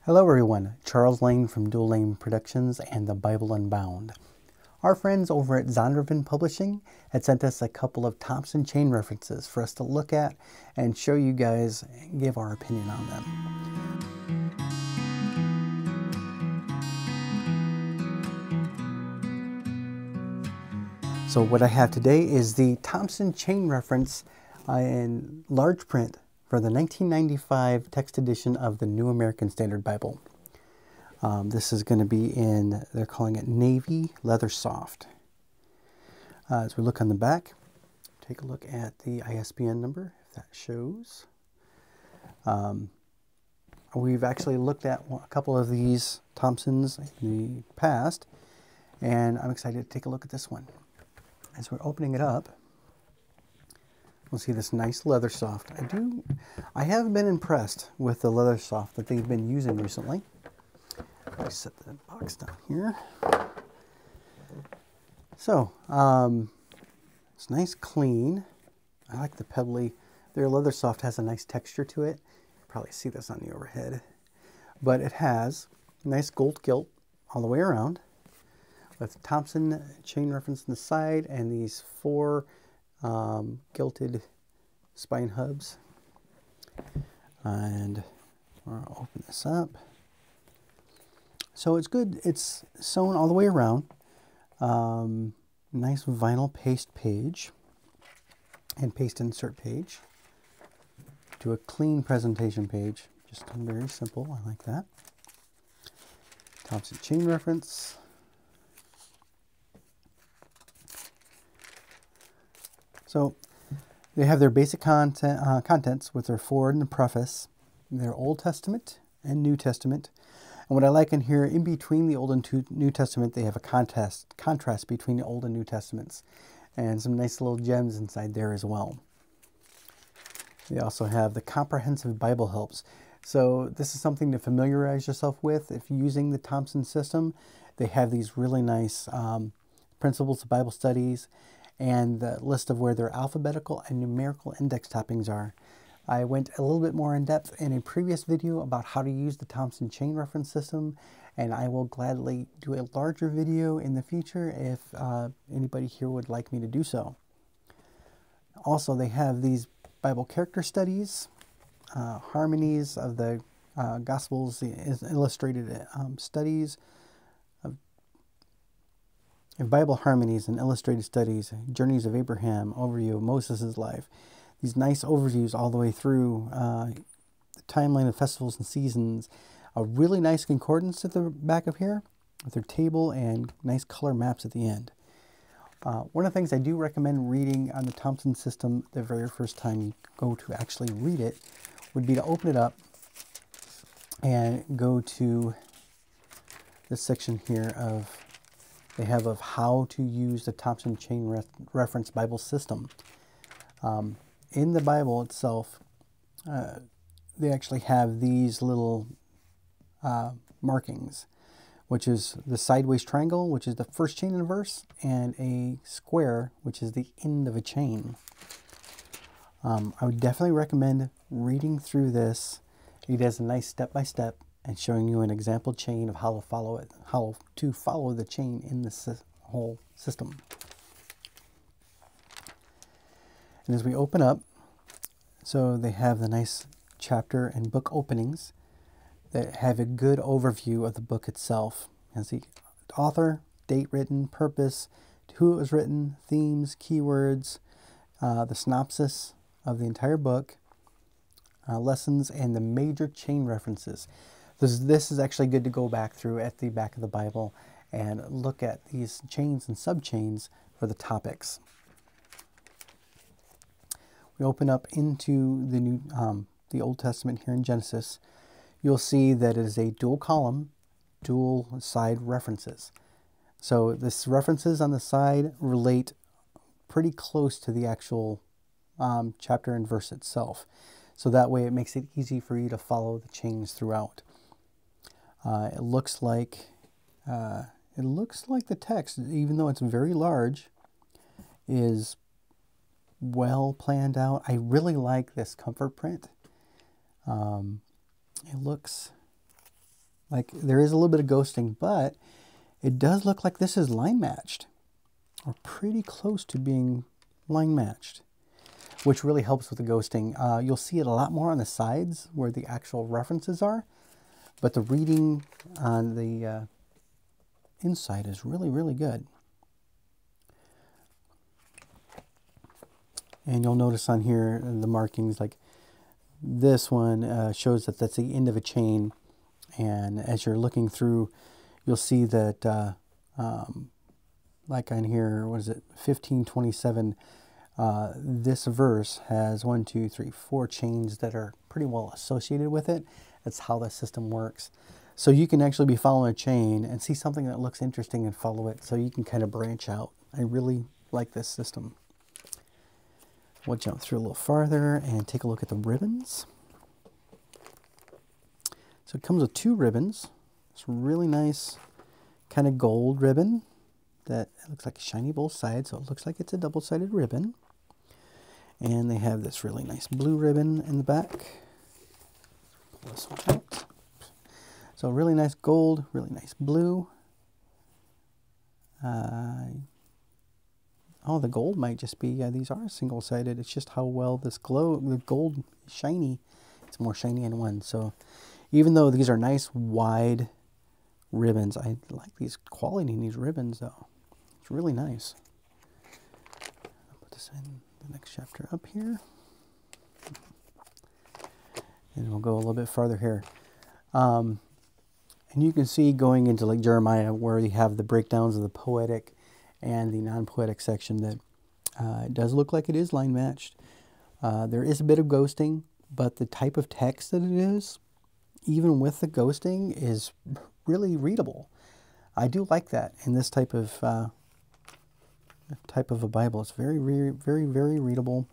Hello everyone, Charles Lane from Dual Lane Productions and the Bible Unbound. Our friends over at Zondervan Publishing had sent us a couple of Thompson Chain References for us to look at and show you guys and give our opinion on them. So what I have today is the Thompson Chain Reference in large print for the 1995 text edition of the New American Standard Bible. This is going to be in, they're calling it navy leather soft. As we look on the back, take a look at the ISBN number, if that shows. We've actually looked at a couple of these Thompsons in the past, and I'm excited to take a look at this one. As we're opening it up, we'll see this nice leather soft. I have been impressed with the leather soft that they've been using recently. I'll set the box down here. So, it's nice, clean. I like the pebbly. Their leather soft has a nice texture to it. You probably see this on the overhead. But it has nice gold gilt all the way around, with Thompson chain reference on the side and these four gilded spine hubs. And we'll open this up. So it's good. It's sewn all the way around. Nice vinyl paste page and paste insert page to a clean presentation page. Just very simple. I like that. Thompson chain reference. So they have their basic contents with their foreword and the preface, their Old Testament and New Testament. And what I like in here, in between the Old and New Testament, they have a contrast between the Old and New Testaments, and some nice little gems inside there as well. They also have the comprehensive Bible helps. So this is something to familiarize yourself with if you're using the Thompson system. They have these really nice principles of Bible studies and the list of where their alphabetical and numerical index toppings are. I went a little bit more in depth in a previous video about how to use the Thompson chain reference system, and I will gladly do a larger video in the future if anybody here would like me to do so. Also, they have these Bible character studies, harmonies of the Gospels, illustrated studies, Bible harmonies and illustrated studies, journeys of Abraham, overview of Moses' life. These nice overviews all the way through, the timeline of festivals and seasons. A really nice concordance at the back of here with their table and nice color maps at the end. One of the things I do recommend reading on the Thompson system the very first time you go to actually read it would be to open it up and go to this section here of they have of how to use the Thompson Chain Reference Bible system. In the Bible itself, they actually have these little markings, which is the sideways triangle, which is the first chain in a verse, and a square, which is the end of a chain. I would definitely recommend reading through this. It has a nice step-by-step and showing you an example chain of how to follow it, how to follow the chain in this whole system. And as we open up, so they have the nice chapter and book openings that have a good overview of the book itself. As the author, date written, purpose, who it was written, themes, keywords, the synopsis of the entire book, lessons, and the major chain references. This is actually good to go back through at the back of the Bible and look at these chains and subchains for the topics. We open up into the Old Testament here in Genesis. You'll see that it is a dual column, dual side references. So this references on the side relate pretty close to the actual chapter and verse itself. So that way it makes it easy for you to follow the chains throughout. It looks like the text, even though it's very large, is well planned out. I really like this comfort print. It looks Like there is a little bit of ghosting, but it does look like this is line matched, or pretty close to being line matched, which really helps with the ghosting. You'll see it a lot more on the sides where the actual references are, but the reading on the inside is really, really good. And you'll notice on here the markings, like this one shows that that's the end of a chain. And as you're looking through, you'll see that, like on here, what is it, 1527, this verse has 1, 2, 3, 4 chains that are pretty well associated with it. That's how the system works. So you can actually be following a chain and see something that looks interesting and follow it, so you can kind of branch out. I really like this system. We'll jump through a little farther and take a look at the ribbons. So it comes with 2 ribbons. It's really nice kind of gold ribbon that looks like shiny both sides, so it looks like it's a double-sided ribbon. And they have this really nice blue ribbon in the back. Pull this one out. So really nice gold, really nice blue. Oh, the gold might just be, yeah, these are single-sided. It's just how well this the gold is shiny. It's more shiny in one. So even though these are nice, wide ribbons, I like these quality in these ribbons, though. It's really nice. I'll put this in the next chapter up here. And we'll go a little bit farther here. And you can see going into like Jeremiah, where you have the breakdowns of the poetic and the non-poetic section, that it does look like it is line matched. There is a bit of ghosting, but the type of text that it is, even with the ghosting, is really readable. I do like that in this type of a Bible. It's very, very, very readable.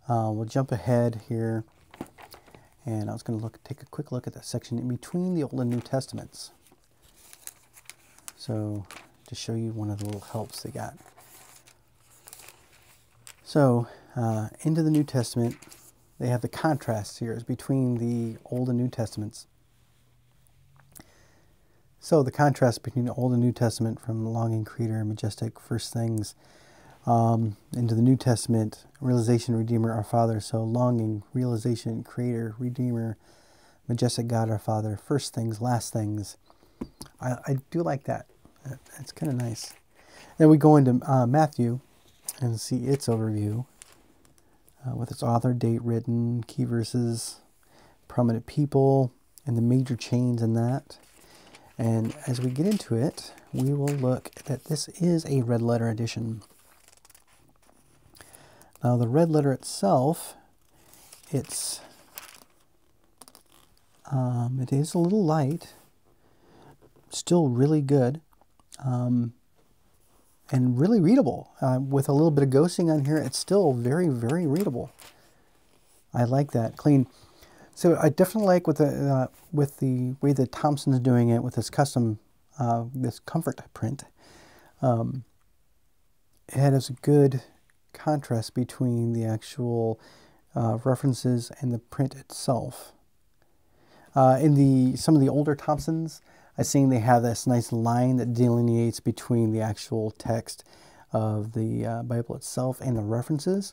We'll jump ahead here, and I was going to take a quick look at that section in between the Old and New Testaments. So to show you one of the little helps they got. So into the New Testament, they have the contrasts here between the Old and New Testaments. So the contrast between the Old and New Testament, from longing, creator, majestic, first things, into the New Testament, realization, redeemer, our Father. So longing, realization, creator, redeemer, majestic God, our Father, first things, last things. I do like that. It's kind of nice. Then we go into Matthew and see its overview with its author, date, written, key verses, prominent people, and the major chains in that. And as we get into it, we will look that this is a red letter edition. Now the red letter itself, it is a little light, still really good. And really readable. With a little bit of ghosting on here, it's still very, very readable. I like that. Clean. So I definitely like with the way that Thompson's doing it with this custom, this comfort print. It has a good contrast between the actual references and the print itself. In some of the older Thompsons, I've seen they have this nice line that delineates between the actual text of the Bible itself and the references.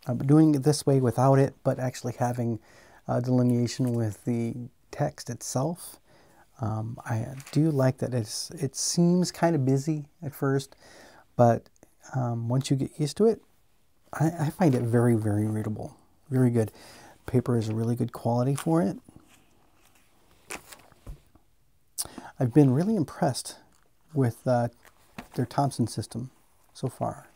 But doing it this way without it, but actually having delineation with the text itself, I do like that. It seems kind of busy at first, but once you get used to it, I find it very, very readable. Very good. Paper is a really good quality for it. I've been really impressed with their Thompson system so far.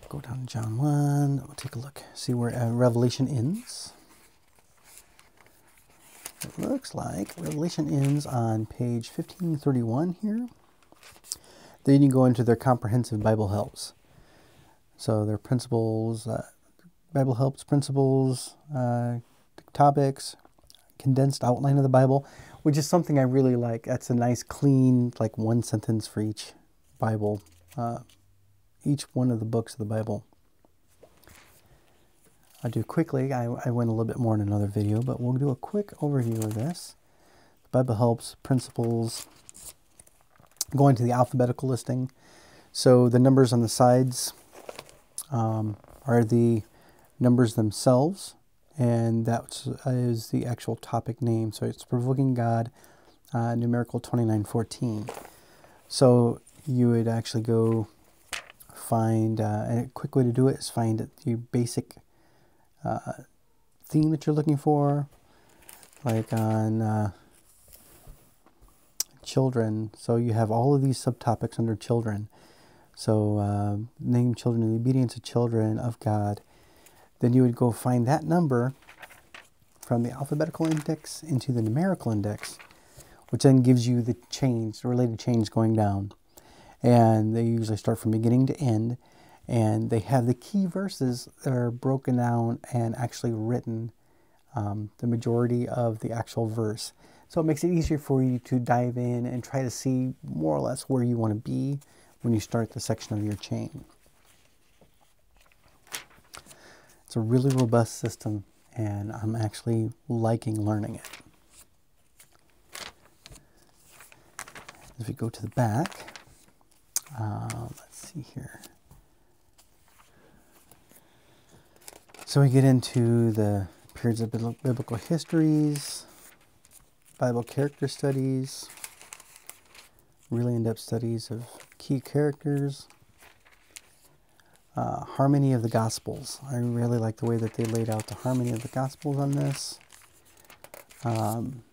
Go down to John 1. We'll take a look, see where Revelation ends. It looks like Revelation ends on page 1531 here. Then you go into their comprehensive Bible helps. So their principles, Bible helps, principles, topics, condensed outline of the Bible, which is something I really like. That's a nice, clean, like one sentence for each Bible, each one of the books of the Bible. I'll do quickly. I went a little bit more in another video, but we'll do a quick overview of this. Bible helps, principles, going to the alphabetical listing. So the numbers on the sides are the numbers themselves, and that is the actual topic name. So it's Provoking God, numerical 2914. So you would actually go find, and a quick way to do it is find the basic theme that you're looking for, like on children. So you have all of these subtopics under children. So name children in the obedience of children of God. Then you would go find that number from the alphabetical index into the numerical index, which then gives you the change, the related change going down. And they usually start from beginning to end. And they have the key verses that are broken down and actually written, the majority of the actual verse. So it makes it easier for you to dive in and try to see more or less where you want to be when you start the section of your chain. It's a really robust system, and I'm actually liking learning it. As we go to the back, let's see here. So we get into the periods of biblical histories, Bible character studies, really in-depth studies of key characters, harmony of the Gospels. I really like the way that they laid out the harmony of the Gospels on this. From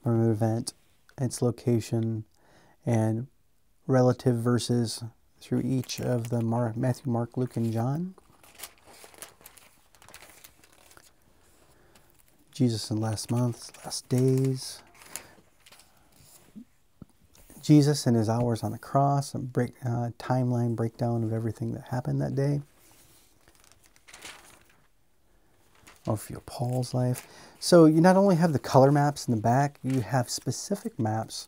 an event, its location, and relative verses through each of the Matthew, Mark, Luke, and John. Jesus in last month, last days. Jesus and his hours on the cross, and timeline breakdown of everything that happened that day. Overview of Paul's life. So you not only have the color maps in the back, you have specific maps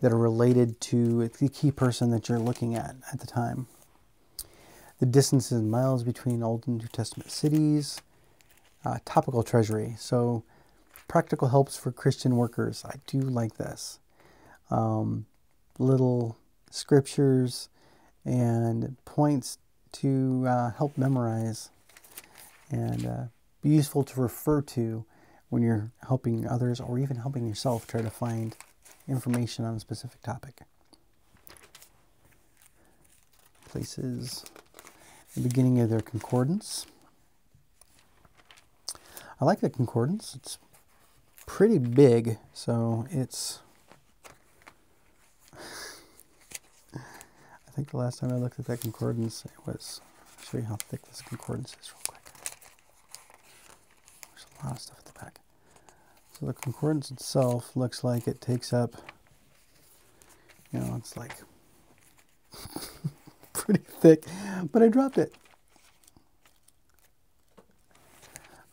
that are related to the key person that you're looking at the time. The distances in miles between Old and New Testament cities. Topical treasury. So practical helps for Christian workers. I do like this. Little scriptures and points to help memorize and be useful to refer to when you're helping others or even helping yourself try to find information on a specific topic. Places, the beginning of their concordance. I like the concordance. It's pretty big, so it's... I think the last time I looked at that concordance, it was... I'll show you how thick this concordance is real quick. There's a lot of stuff at the back. So the concordance itself looks like it takes up, you know, it's like pretty thick, but I dropped it.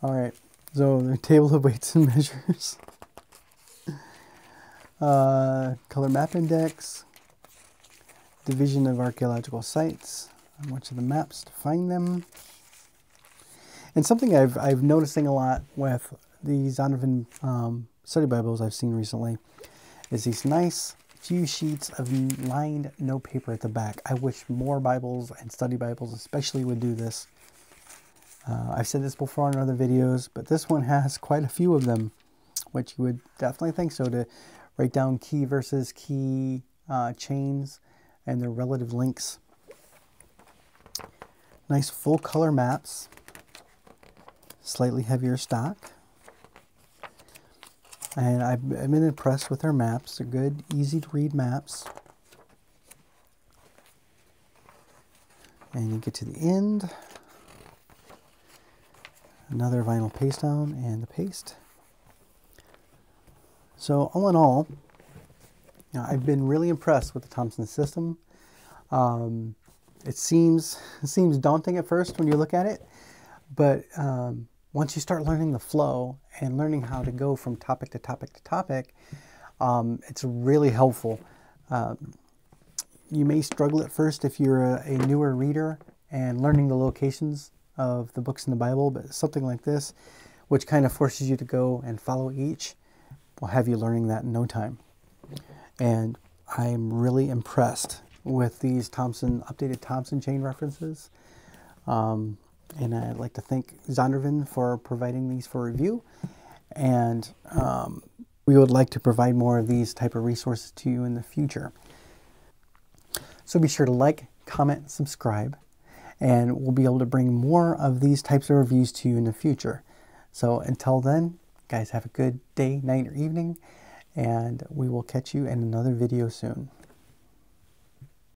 All right, so the table of weights and measures, color map index, division of archaeological sites, much of the maps to find them. And something I've noticing a lot with the Zondervan study Bibles I've seen recently is these nice few sheets of lined note paper at the back. I wish more Bibles and study Bibles especially would do this. I've said this before in other videos, but this one has quite a few of them, which you would definitely think so, to write down key verses, key chains, and their relative links. Nice full color maps, slightly heavier stock. And I've been impressed with their maps. They're good, easy to read maps. And you get to the end. Another vinyl paste down and the paste. So all in all, you know, I've been really impressed with the Thompson system. It seems daunting at first when you look at it, but once you start learning the flow and learning how to go from topic to topic to topic, it's really helpful. You may struggle at first if you're a newer reader, and learning the locations of the books in the Bible, but something like this, which kind of forces you to go and follow each, will have you learning that in no time. And I'm really impressed with these updated Thompson chain references. And I'd like to thank Zondervan for providing these for review. And we would like to provide more of these type of resources to you in the future. So be sure to like, comment, subscribe, and we'll be able to bring more of these types of reviews to you in the future. So until then, guys, have a good day, night, or evening, and we will catch you in another video soon.